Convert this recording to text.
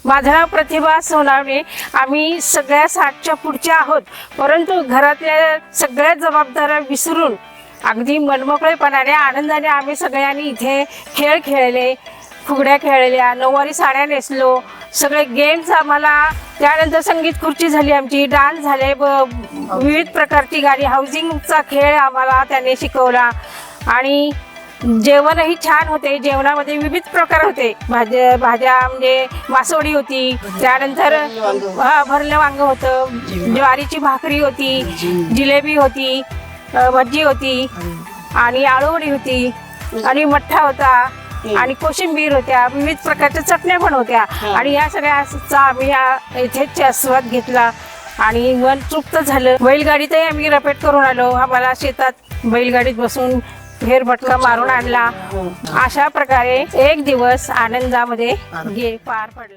माझं नाव प्रतिभा सोनावणे. आम्ही सगळ्या 60च्या पुढच्या आहोत, परंतु घरातल्या सगळ्या जबाबदाऱ्या विसरून अगदी मनमोकळेपणाने आनंदाने आम्ही सगळ्यांनी इथे खेळ खेळले, फुगड्या खेळल्या, नऊवारी साड्या नेसलो, सगळे गेम्स आम्हाला. त्यानंतर संगीत खुर्ची झाली, आमची डान्स झाले, विविध प्रकारची गाणी, हाऊसिंगचा खेळ आम्हाला त्याने शिकवला. आणि जेवणही छान होते. जेवणामध्ये विविध प्रकार होते. भाज्या म्हणजे मासवडी होती, त्यानंतर भरलं वांग होतं, ज्वारीची भाकरी होती, जिलेबी होती, भजी होती आणि आळूवडी होती आणि मठ्ठा होता आणि कोशिंबीर होत्या. विविध प्रकारच्या चटण्या पण होत्या. आणि या सगळ्याचा आम्ही इथेच आस्वाद घेतला आणि मन तृप्त झालं. बैलगाडीतही आम्ही रपेट करून आलो. आम्हाला शेतात बैलगाडीत बसून फेरफटका मारून आणला. अशा प्रकारे एक दिवस आनंदामध्ये पार पडला.